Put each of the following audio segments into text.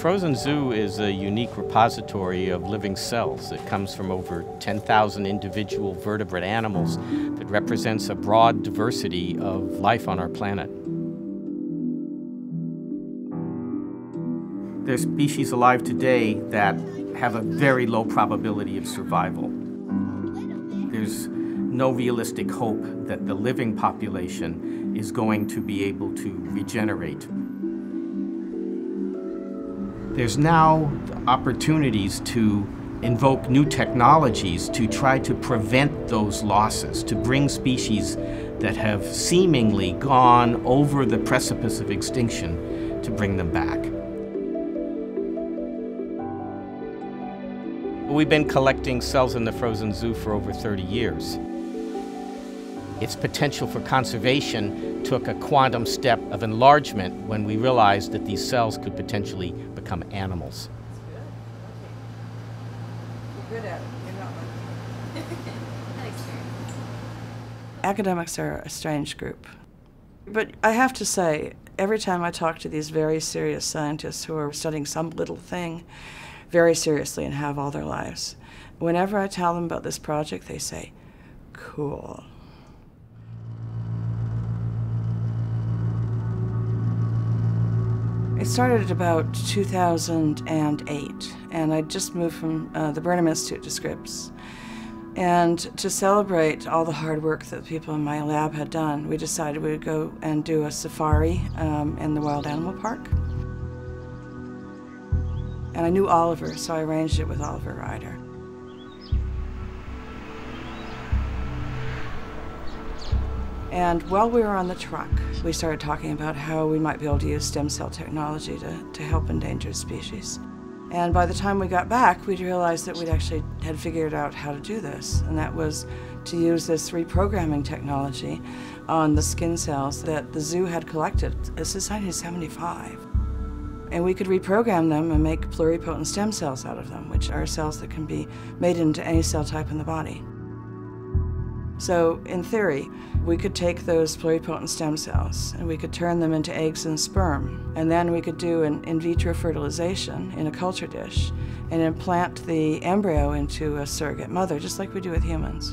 frozen zoo is a unique repository of living cells. It comes from over 10,000 individual vertebrate animals that represents a broad diversity of life on our planet. There's species alive today that have a very low probability of survival. There's no realistic hope that the living population is going to be able to regenerate. There's now opportunities to invoke new technologies to try to prevent those losses, to bring species that have seemingly gone over the precipice of extinction, to bring them back. We've been collecting cells in the frozen zoo for over 30 years. Its potential for conservation took a quantum step of enlargement when we realized that these cells could potentially become animals. You're good at it. You're not like Academics are a strange group. But I have to say, every time I talk to these very serious scientists who are studying some little thing very seriously and have all their lives, whenever I tell them about this project, they say, cool. It started at about 2008, and I just moved from the Burnham Institute to Scripps. And to celebrate all the hard work that the people in my lab had done, we decided we would go and do a safari in the Wild Animal Park. And I knew Oliver, so I arranged it with Oliver Ryder. And while we were on the truck, we started talking about how we might be able to use stem cell technology to help endangered species. And by the time we got back, we'd realized that we'd actually had figured out how to do this, and that was to use this reprogramming technology on the skin cells that the zoo had collected since 1975. And we could reprogram them and make pluripotent stem cells out of them, which are cells that can be made into any cell type in the body. So, in theory, we could take those pluripotent stem cells and we could turn them into eggs and sperm, and then we could do an in vitro fertilization in a culture dish and implant the embryo into a surrogate mother, just like we do with humans.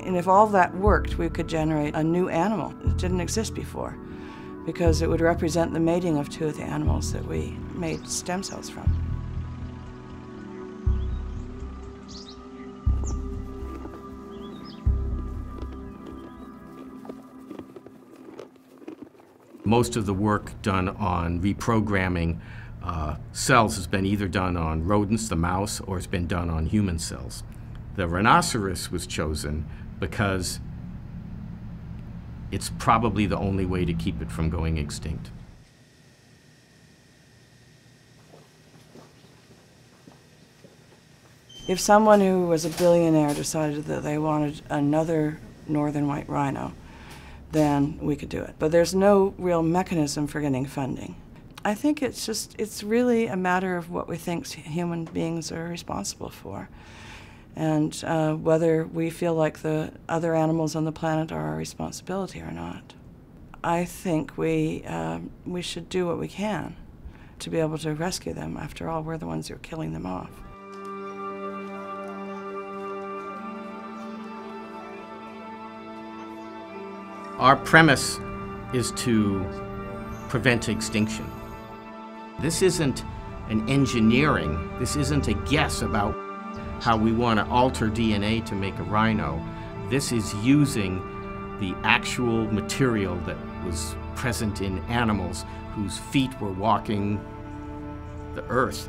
And if all that worked, we could generate a new animal that didn't exist before, because it would represent the mating of two of the animals that we made stem cells from. Most of the work done on reprogramming cells has been either done on rodents, the mouse, or it's been done on human cells. The rhinoceros was chosen because it's probably the only way to keep it from going extinct. If someone who was a billionaire decided that they wanted another northern white rhino, then we could do it. But there's no real mechanism for getting funding. I think it's really a matter of what we think human beings are responsible for, and whether we feel like the other animals on the planet are our responsibility or not. I think we should do what we can to be able to rescue them. After all, we're the ones who are killing them off. Our premise is to prevent extinction. This isn't an engineering, this isn't a guess about how we want to alter DNA to make a rhino. This is using the actual material that was present in animals whose feet were walking the earth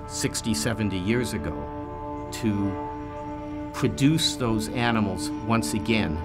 60, 70 years ago to produce those animals once again